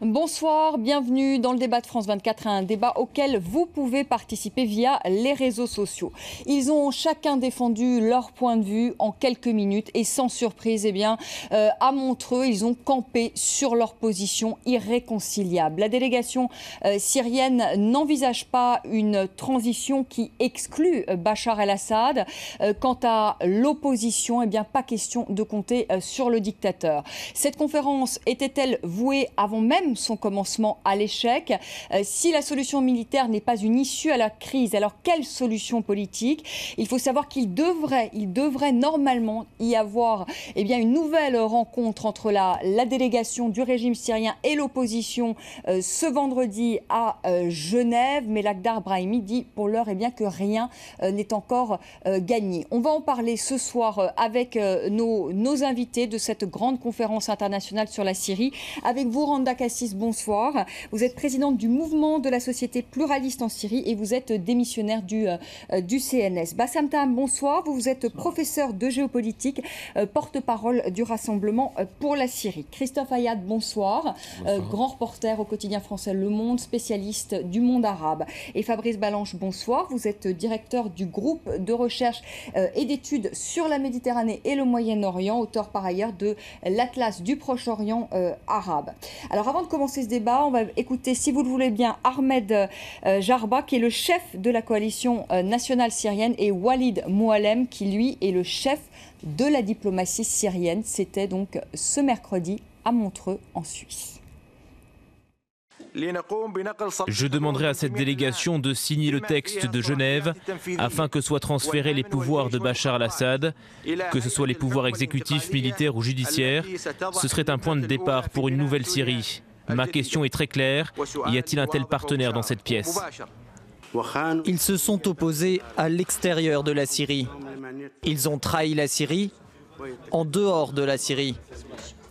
Bonsoir, bienvenue dans le débat de France 24, un débat auquel vous pouvez participer via les réseaux sociaux. Ils ont chacun défendu leur point de vue en quelques minutes et sans surprise, à Montreux, ils ont campé sur leur position irréconciliable. La délégation syrienne n'envisage pas une transition qui exclut Bachar el-Assad. Quant à l'opposition, pas question de compter sur le dictateur. Cette conférence était-elle vouée avant même son commencement à l'échec? Si la solution militaire n'est pas une issue à la crise, alors quelle solution politique? Il faut savoir qu'il devrait normalement y avoir une nouvelle rencontre entre la délégation du régime syrien et l'opposition ce vendredi à Genève. Mais Lakhdar Brahimi dit pour l'heure que rien n'est encore gagné. On va en parler ce soir avec nos invités de cette grande conférence internationale sur la Syrie. Avec vous, Randa Kassis, bonsoir. Vous êtes présidente du mouvement de la société pluraliste en Syrie et vous êtes démissionnaire du CNS. Bassam Taham, bonsoir. Vous êtes professeur de géopolitique, porte-parole du Rassemblement pour la Syrie. Christophe Ayad, bonsoir. Grand reporter au quotidien français Le Monde, spécialiste du monde arabe. Et Fabrice Balanche, bonsoir. Vous êtes directeur du groupe de recherche et d'études sur la Méditerranée et le Moyen-Orient, auteur par ailleurs de l'Atlas du Proche-Orient arabe. Alors avant de commencer ce débat, on va écouter, si vous le voulez bien, Ahmed Jarba, qui est le chef de la coalition nationale syrienne, et Walid Moualem, qui lui est le chef de la diplomatie syrienne. C'était donc ce mercredi à Montreux, en Suisse. Je demanderai à cette délégation de signer le texte de Genève afin que soient transférés les pouvoirs de Bachar el-Assad, que ce soit les pouvoirs exécutifs, militaires ou judiciaires. Ce serait un point de départ pour une nouvelle Syrie. Ma question est très claire. Y a-t-il un tel partenaire dans cette pièce? Ils se sont opposés à l'extérieur de la Syrie. Ils ont trahi la Syrie en dehors de la Syrie.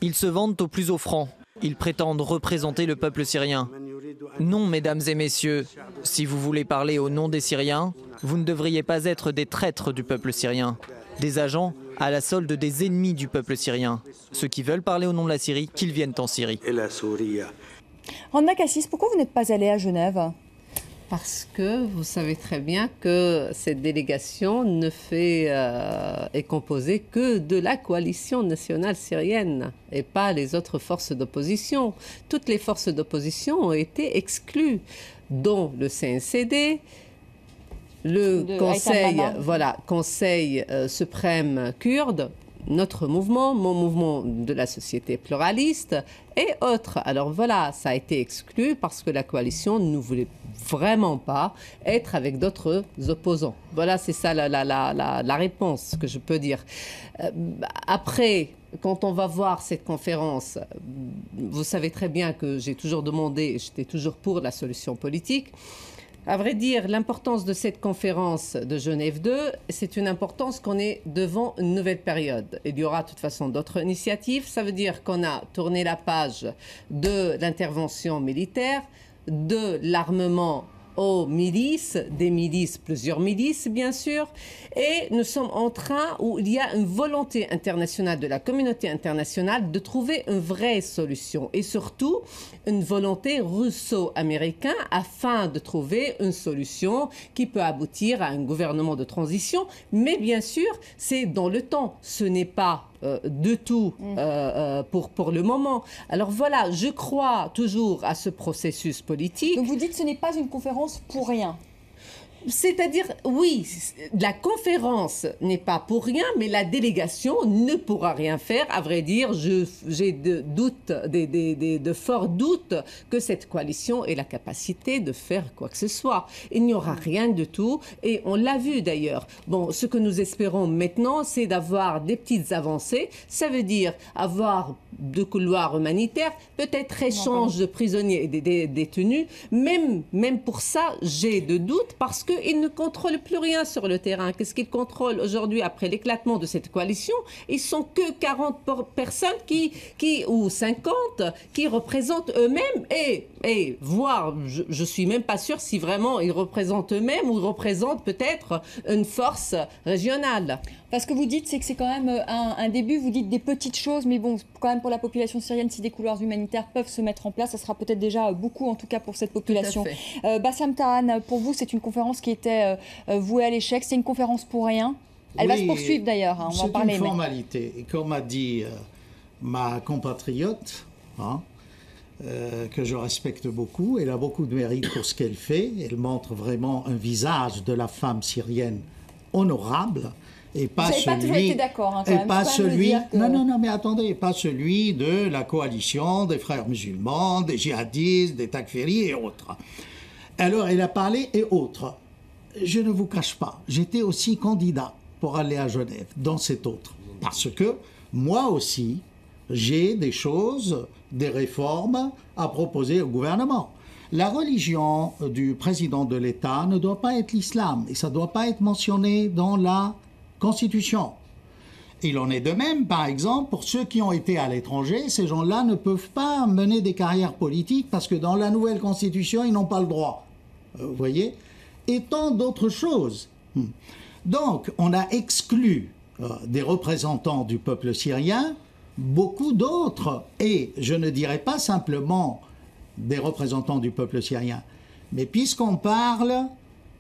Ils se vendent au plus offrant. Ils prétendent représenter le peuple syrien. Non, mesdames et messieurs, si vous voulez parler au nom des Syriens, vous ne devriez pas être des traîtres du peuple syrien, des agents à la solde des ennemis du peuple syrien. Ceux qui veulent parler au nom de la Syrie, qu'ils viennent en Syrie. Randa Kassis, pourquoi vous n'êtes pas allée à Genève? Parce que vous savez très bien que cette délégation est composée que de la coalition nationale syrienne et pas les autres forces d'opposition. Toutes les forces d'opposition ont été exclues, dont le CNCD, le Conseil suprême kurde, notre mouvement, mon mouvement de la société pluraliste et autres. Alors voilà, ça a été exclu parce que la coalition ne voulait vraiment pas être avec d'autres opposants. Voilà, c'est ça la réponse que je peux dire. Après, quand on va voir cette conférence, vous savez très bien que j'ai toujours demandé, j'étais toujours pour la solution politique. À vrai dire, l'importance de cette conférence de Genève 2, c'est une importance qu'on est devant une nouvelle période. Il y aura de toute façon d'autres initiatives. Ça veut dire qu'on a tourné la page de l'intervention militaire, de l'armement aux milices, plusieurs milices bien sûr, et nous sommes en train où il y a une volonté internationale de la communauté internationale de trouver une vraie solution et surtout une volonté russo-américaine afin de trouver une solution qui peut aboutir à un gouvernement de transition, mais bien sûr c'est dans le temps, ce n'est pas de tout pour le moment. Alors voilà, je crois toujours à ce processus politique. Donc vous dites que ce n'est pas une conférence pour rien. C'est-à-dire, oui, la conférence n'est pas pour rien, mais la délégation ne pourra rien faire. À vrai dire, j'ai de forts doutes que cette coalition ait la capacité de faire quoi que ce soit. Il n'y aura rien de tout, et on l'a vu d'ailleurs. Bon, ce que nous espérons maintenant, c'est d'avoir des petites avancées. Ça veut dire avoir de couloirs humanitaires, peut-être échange de prisonniers et des détenus. Même pour ça, j'ai de doutes parce qu'ils ne contrôlent plus rien sur le terrain. Qu'est-ce qu'ils contrôlent aujourd'hui après l'éclatement de cette coalition? Ils sont que 40 personnes ou 50 qui représentent eux-mêmes et voire, je suis même pas sûre si vraiment ils représentent eux-mêmes ou ils représentent peut-être une force régionale. Parce que vous dites, c'est que c'est quand même un début, vous dites des petites choses, mais bon, quand même pour la population syrienne, si des couloirs humanitaires peuvent se mettre en place, ça sera peut-être déjà beaucoup, en tout cas pour cette population. Bassam Tahan, pour vous, c'est une conférence qui était vouée à l'échec, c'est une conférence pour rien. Elle va se poursuivre d'ailleurs, on va en parler. C'est une formalité, et comme a dit ma compatriote, que je respecte beaucoup, elle a beaucoup de mérite pour ce qu'elle fait, elle montre vraiment un visage de la femme syrienne honorable, et pas vous n'avez pas toujours été d'accord, quand même. Pas celui, non, mais attendez, pas celui de la coalition des frères musulmans, des djihadistes, des takfiris et autres. Alors, elle a parlé et autres. Je ne vous cache pas, j'étais aussi candidat pour aller à Genève, dans cet autre. Parce que, moi aussi, j'ai des choses, des réformes à proposer au gouvernement. La religion du président de l'État ne doit pas être l'islam, et ça ne doit pas être mentionné dans la Constitution. Il en est de même, par exemple, pour ceux qui ont été à l'étranger, ces gens-là ne peuvent pas mener des carrières politiques parce que dans la nouvelle Constitution, ils n'ont pas le droit. Vous voyez ? Et tant d'autres choses. Donc, on a exclu des représentants du peuple syrien, beaucoup d'autres, et je ne dirais pas simplement des représentants du peuple syrien, mais puisqu'on parle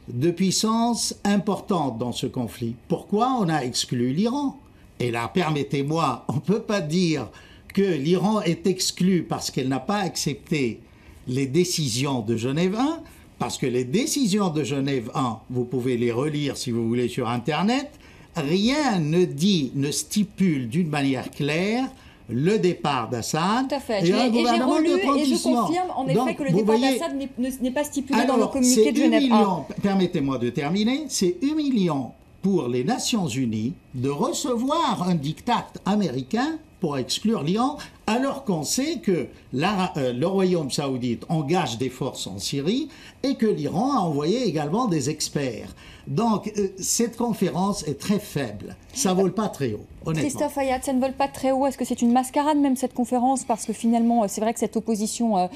de puissances importantes dans ce conflit, pourquoi on a exclu l'Iran? Et là, permettez-moi, on ne peut pas dire que l'Iran est exclu parce qu'elle n'a pas accepté les décisions de Genève 1, parce que les décisions de Genève 1, vous pouvez les relire si vous voulez sur Internet, rien ne dit, ne stipule d'une manière claire le départ d'Assad et un gouvernement de transition. Et je confirme en effet que le départ d'Assad n'est pas stipulé dans le communiqué de Genève 1. Permettez-moi de terminer, c'est humiliant pour les Nations Unies de recevoir un diktat américain pour exclure l'Iran, alors qu'on sait que le Royaume saoudite engage des forces en Syrie et que l'Iran a envoyé également des experts. Donc, cette conférence est très faible. Ça ne vole pas très haut, honnêtement. Christophe Ayad, ça ne vole pas très haut. Est-ce que c'est une mascarade même cette conférence? Parce que finalement, c'est vrai que cette opposition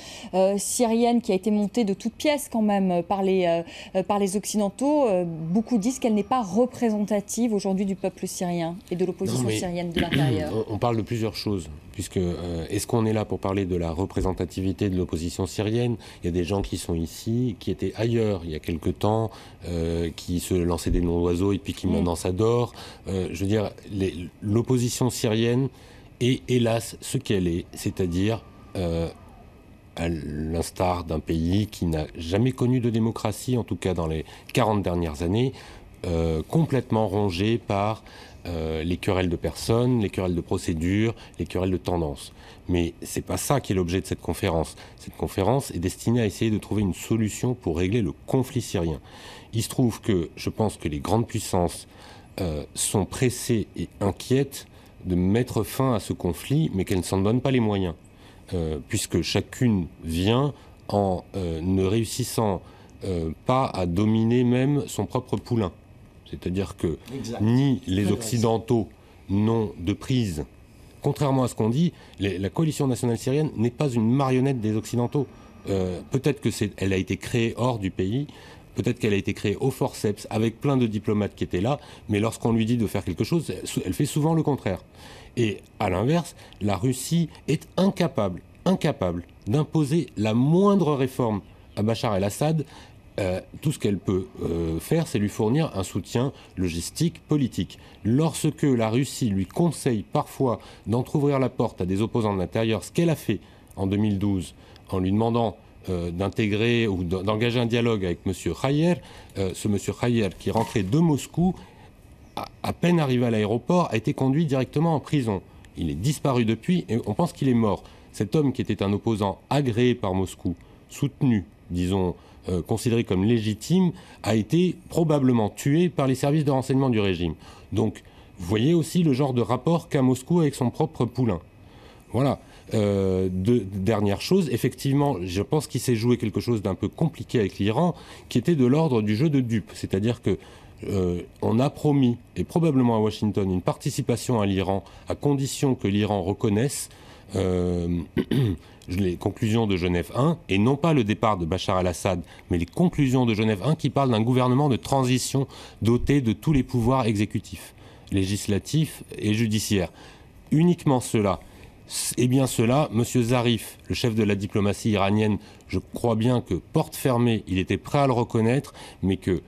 syrienne qui a été montée de toutes pièces quand même par les Occidentaux, beaucoup disent qu'elle n'est pas représentative aujourd'hui du peuple syrien et de l'opposition syrienne de l'intérieur. On parle de plusieurs choses, puisque est-ce qu'on est là pour parler de la représentativité de l'opposition syrienne? Il y a des gens qui sont ici, qui étaient ailleurs il y a quelque temps, qui se lançaient des noms d'oiseaux et puis qui maintenant s'adorent. Je veux dire, l'opposition syrienne est hélas ce qu'elle est, c'est-à-dire à l'instar d'un pays qui n'a jamais connu de démocratie, en tout cas dans les 40 dernières années, complètement rongé par les querelles de personnes, les querelles de procédures, les querelles de tendances. Mais c'est pas ça qui est l'objet de cette conférence. Cette conférence est destinée à essayer de trouver une solution pour régler le conflit syrien. Il se trouve que je pense que les grandes puissances sont pressées et inquiètes de mettre fin à ce conflit, mais qu'elles ne s'en donnent pas les moyens, puisque chacune vient en ne réussissant pas à dominer même son propre poulain. C'est-à-dire que ni les Occidentaux n'ont de prise. Contrairement à ce qu'on dit, la coalition nationale syrienne n'est pas une marionnette des Occidentaux. Peut-être qu'elle a été créée hors du pays, peut-être qu'elle a été créée au forceps, avec plein de diplomates qui étaient là, mais lorsqu'on lui dit de faire quelque chose, elle fait souvent le contraire. Et à l'inverse, la Russie est incapable d'imposer la moindre réforme à Bachar el-Assad. Tout ce qu'elle peut faire, c'est lui fournir un soutien logistique, politique. Lorsque la Russie lui conseille parfois d'entrouvrir la porte à des opposants de l'intérieur, ce qu'elle a fait en 2012, en lui demandant d'intégrer ou d'engager un dialogue avec M. Khayer, ce M. Khayer qui rentrait de Moscou, à peine arrivé à l'aéroport, a été conduit directement en prison. Il est disparu depuis et on pense qu'il est mort. Cet homme qui était un opposant agréé par Moscou, soutenu, disons, considéré comme légitime, a été probablement tué par les services de renseignement du régime. Donc, vous voyez aussi le genre de rapport qu'a Moscou avec son propre poulain. Voilà. Dernière chose, effectivement, je pense qu'il s'est joué quelque chose d'un peu compliqué avec l'Iran, qui était de l'ordre du jeu de dupes. C'est-à-dire que on a promis, et probablement à Washington, une participation à l'Iran, à condition que l'Iran reconnaisse les conclusions de Genève 1, et non pas le départ de Bachar el-Assad, mais les conclusions de Genève 1 qui parlent d'un gouvernement de transition doté de tous les pouvoirs exécutifs. législatif et judiciaire. Uniquement cela. Eh bien cela, M. Zarif, le chef de la diplomatie iranienne, je crois bien que porte fermée, il était prêt à le reconnaître, mais que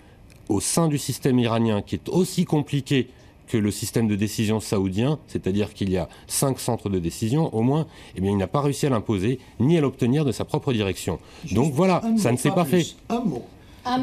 au sein du système iranien, qui est aussi compliqué que le système de décision saoudien, c'est-à-dire qu'il y a 5 centres de décision au moins, eh bien il n'a pas réussi à l'imposer ni à l'obtenir de sa propre direction. Donc voilà, ça ne s'est pas fait. Un mot.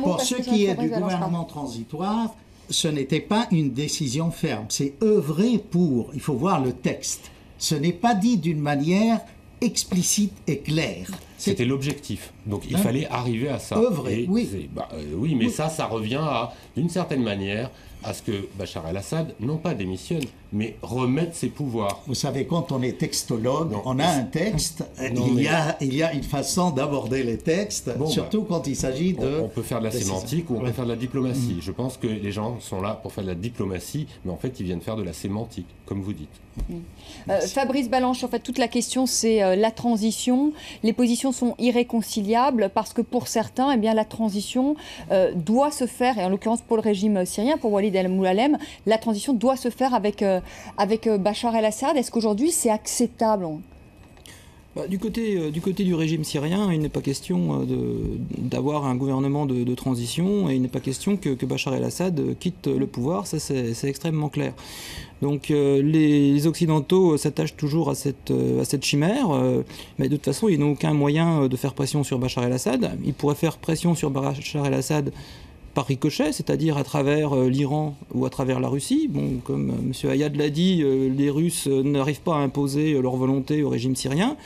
Pour ce qui est du gouvernement transitoire, ce n'était pas une décision ferme, c'est œuvrer pour. Il faut voir le texte. Ce n'est pas dit d'une manière explicite et claire. C'était l'objectif. Donc il fallait arriver à ça. Œuvrer, oui. Oui, mais ça revient à, d'une certaine manière, à ce que Bachar el-Assad, non pas démissionne, mais remette ses pouvoirs. Vous savez, quand on est textologue, on a un texte, il y a une façon d'aborder les textes, surtout quand il s'agit de... On peut faire de la sémantique ou on peut faire de la diplomatie. Je pense que les gens sont là pour faire de la diplomatie, mais en fait, ils viennent faire de la sémantique, comme vous dites. Fabrice Balanche, en fait, toute la question, c'est la transition. Les positions sont irréconciliables parce que pour certains, eh bien, la transition doit se faire, et en l'occurrence pour le régime syrien, pour Walid el-Moulalem, la transition doit se faire avec Bachar el-Assad. Est-ce qu'aujourd'hui c'est acceptable ? Du côté du régime syrien, il n'est pas question d'avoir un gouvernement de transition et il n'est pas question que Bachar el-Assad quitte le pouvoir, ça c'est extrêmement clair. Donc les Occidentaux s'attachent toujours à cette chimère, mais de toute façon ils n'ont aucun moyen de faire pression sur Bachar el-Assad. Ils pourraient faire pression sur Bachar el-Assad par ricochet, c'est-à-dire à travers l'Iran ou à travers la Russie. Bon, comme M. Ayad l'a dit, les Russes n'arrivent pas à imposer leur volonté au régime syrien.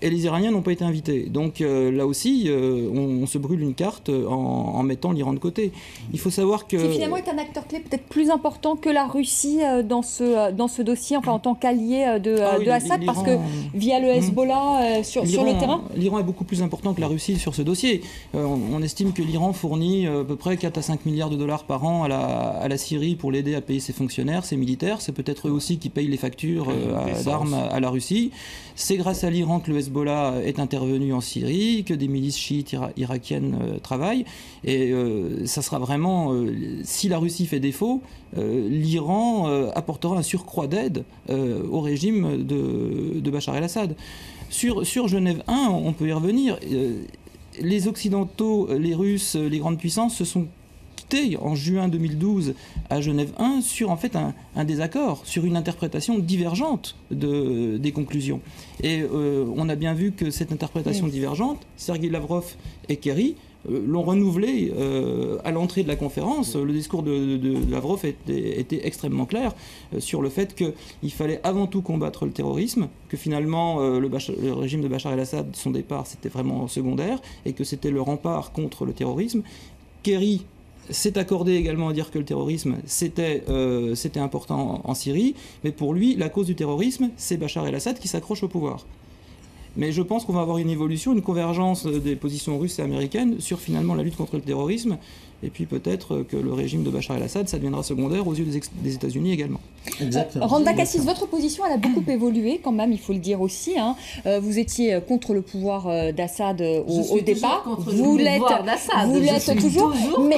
Et les Iraniens n'ont pas été invités. Donc là aussi, on se brûle une carte en mettant l'Iran de côté. Il faut savoir que... Qui finalement est un acteur clé peut-être plus important que la Russie dans ce dossier, enfin en tant qu'allié de Assad, parce que via le Hezbollah sur le terrain... L'Iran est beaucoup plus important que la Russie sur ce dossier. On estime que l'Iran fournit à peu près 4 à 5 milliards de dollars par an à la Syrie pour l'aider à payer ses fonctionnaires, ses militaires. C'est peut-être eux aussi qui payent les factures d'armes à la Russie. C'est grâce à l'Iran que le Hezbollah est intervenu en Syrie, que des milices chiites irakiennes travaillent. Et ça sera vraiment, si la Russie fait défaut, l'Iran apportera un surcroît d'aide au régime de Bachar el-Assad. Sur Genève 1, on peut y revenir. Les Occidentaux, les Russes, les grandes puissances se sont en juin 2012 à Genève 1 sur en fait un désaccord, sur une interprétation divergente des conclusions. Et on a bien vu que cette interprétation divergente, Sergueï Lavrov et Kerry l'ont renouvelé à l'entrée de la conférence. Le discours de Lavrov était extrêmement clair sur le fait qu'il fallait avant tout combattre le terrorisme, que finalement le régime de Bachar el-Assad, son départ, c'était vraiment secondaire, et que c'était le rempart contre le terrorisme. Kerry s'est accordé également à dire que le terrorisme, c'était important en Syrie, mais pour lui, la cause du terrorisme, c'est Bachar el-Assad qui s'accroche au pouvoir. Mais je pense qu'on va avoir une évolution, une convergence des positions russes et américaines sur finalement la lutte contre le terrorisme, et puis peut-être que le régime de Bachar el-Assad, ça deviendra secondaire aux yeux des États-Unis également. Exactement. Randa Kassis, votre position, elle a beaucoup évolué quand même, il faut le dire aussi. Hein. Vous étiez contre le pouvoir d'Assad au départ. Vous l'êtes toujours, mais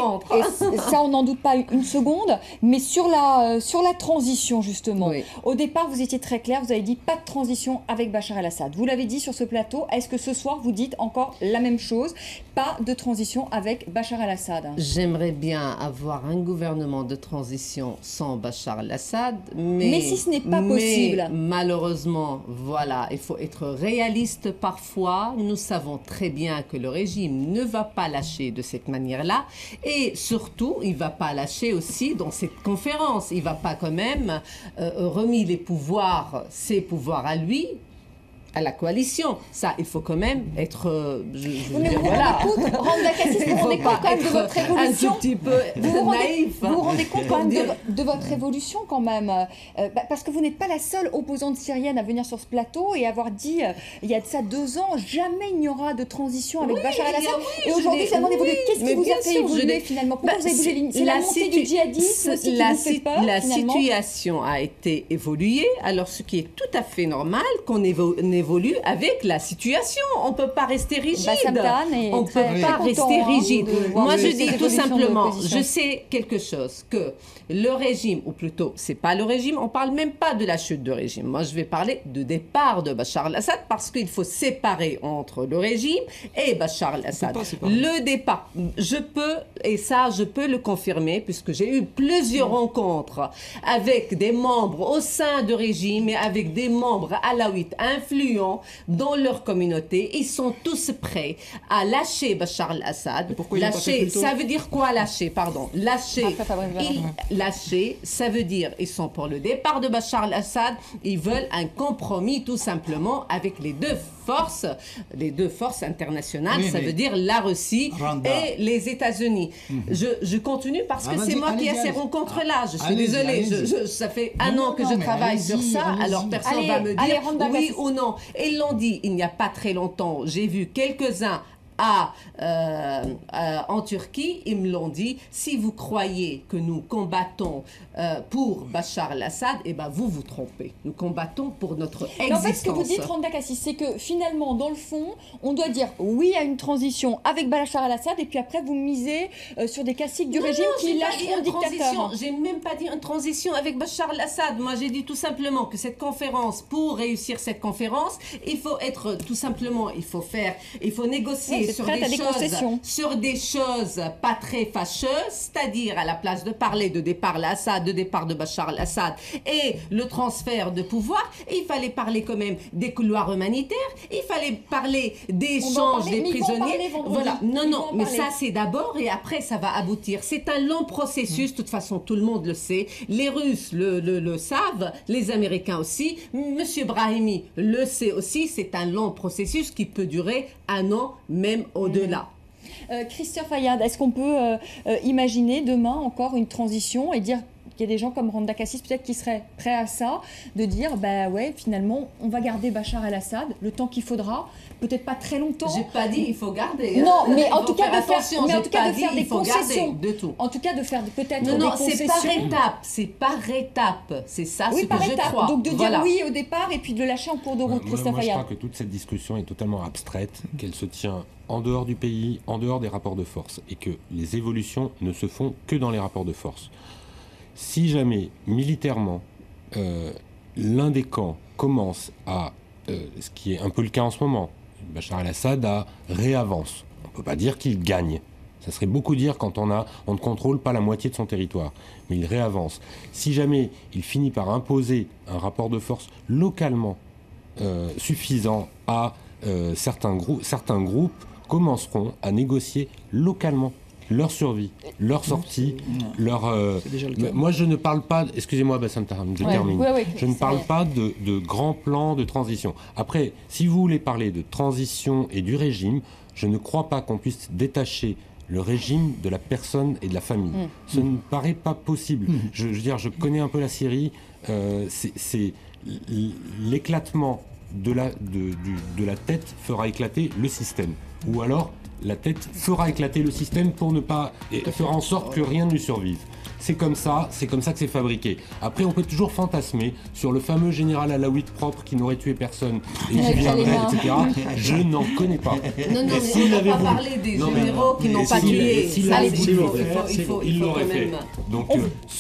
ça on n'en doute pas une seconde. Mais sur la transition justement, au départ vous étiez très clair, vous avez dit pas de transition avec Bachar el-Assad. Vous l'avez dit sur ce plateau, est-ce que ce soir vous dites encore la même chose, pas de transition avec Bachar el-Assad? J'aimerais bien avoir un gouvernement de transition sans Bachar el-Assad, mais si ce n'est pas possible, malheureusement, voilà, il faut être réaliste parfois. Nous savons très bien que le régime ne va pas lâcher de cette manière-là, et surtout, il ne va pas lâcher aussi dans cette conférence. Il ne va pas quand même remis les pouvoirs, ses pouvoirs à lui, à la coalition. Ça, il faut quand même être... Randa Kassis, vous vous rendez compte quand même de votre évolution, un tout petit peu naïf. Vous vous rendez compte quand même de votre évolution quand même, parce que vous n'êtes pas la seule opposante syrienne à venir sur ce plateau et avoir dit, il y a de ça 2 ans, jamais il n'y aura de transition avec Bachar el-Assad. Et aujourd'hui, finalement, qu'est-ce qui vous a fait évoluer finalement? Pourquoi vous avez bougé? C'est la montée du djihadisme aussi qui vous fait peur? La situation a été évoluée. Alors, ce qui est tout à fait normal, qu'on évolue évolue avec la situation. On ne peut pas rester rigide. On ne peut pas rester rigide. Moi, je dis tout simplement, je sais quelque chose, que le régime, ou plutôt, c'est pas le régime, on parle même pas de la chute de régime. Moi, je vais parler de départ de Bachar el-Assad, parce qu'il faut séparer entre le régime et Bachar el-Assad. Le départ, je peux le confirmer, puisque j'ai eu plusieurs rencontres avec des membres au sein du régime et avec des membres alaouites influents dans leur communauté. Ils sont tous prêts à lâcher Bachar el-Assad. Lâcher, ça veut dire quoi lâcher? Pardon. Lâcher, ça veut dire ils sont pour le départ de Bachar el-Assad. Ils veulent un compromis tout simplement avec les deux forces internationales. Ça veut dire la Russie et les États-Unis. Je continue parce que c'est moi qui ai ces rencontres-là. Je suis désolée. Ça fait un an que je travaille sur ça. Alors personne ne va me dire oui ou non. Et ils l'ont dit il n'y a pas très longtemps. J'ai vu quelques-uns en Turquie, ils me l'ont dit, si vous croyez que nous combattons pour Bachar el-Assad, eh ben vous vous trompez. Nous combattons pour notre existence. En fait, ce que vous dites, Randa Kassis, c'est que finalement, dans le fond, on doit dire oui à une transition avec Bachar el-Assad, et puis après, vous misez sur des classiques du régime qui lâcheront le dictateur. J'ai même pas dit une transition avec Bachar el-Assad. Moi, j'ai dit tout simplement que cette conférence, pour réussir cette conférence, il faut être tout simplement, il faut négocier sur des choses pas très fâcheuses, c'est-à-dire à la place de parler de départ al-Assad, de départ de Bachar el-Assad et le transfert de pouvoir, il fallait parler quand même des couloirs humanitaires, il fallait parler d'échanges des prisonniers. Voilà. Non, mais ça c'est d'abord et après ça va aboutir. C'est un long processus, de toute façon tout le monde le sait, les Russes le savent, les Américains aussi, Monsieur Brahimi le sait aussi, c'est un long processus qui peut durer un an, même au-delà. Christophe Fayad, est-ce qu'on peut imaginer demain encore une transition et dire qu'il y a des gens comme Randa Kassis peut-être qui seraient prêts à ça, de dire bah ouais finalement on va garder Bachar el-Assad le temps qu'il faudra, peut-être pas très longtemps. J'ai pas dit il faut garder. Non, mais en tout cas de faire des concessions. De tout. En tout cas de faire peut-être des concessions. Non, c'est par étape. C'est ça ce que je crois. Donc de dire oui au départ et puis de le lâcher en cours de route, Christophe Fayad. Je crois que toute cette discussion est totalement abstraite, qu'elle se tient en dehors du pays, en dehors des rapports de force, et que les évolutions ne se font que dans les rapports de force. Si jamais, militairement, l'un des camps commence à, ce qui est un peu le cas en ce moment, Bachar el-Assad réavance. On ne peut pas dire qu'il gagne. Ça serait beaucoup dire quand on ne contrôle pas la moitié de son territoire. Mais il réavance. Si jamais il finit par imposer un rapport de force localement suffisant à certains groupes commenceront à négocier localement leur survie, leur sortie, leur... Moi, je ne parle pas... Excusez-moi, Bassam Tahram, je termine. Je ne parle pas de grands plans de transition. Après, si vous voulez parler de transition et du régime, je ne crois pas qu'on puisse détacher le régime de la personne et de la famille. Ce ne paraît pas possible. Je veux dire, je connais un peu la Syrie. C'est l'éclatement de la tête fera éclater le système. Ou alors, la tête fera éclater le système pour ne pas... et fera en sorte que rien ne lui survive. C'est comme ça que c'est fabriqué. Après, on peut toujours fantasmer sur le fameux général alaouite propre qui n'aurait tué personne et qui viendrait, etc. Je n'en connais pas. Non, mais on ne va pas parler des généraux qui n'ont pas tué. Il l'aurait fait. Donc,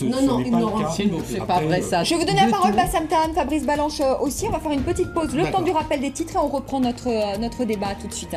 non, ils n'auront pas. C'est pas vrai ça. Je vais vous donner la parole, Bassam Tahram, Fabrice Balanche aussi. On va faire une petite pause, le temps du rappel des titres et on reprend notre débat tout de suite.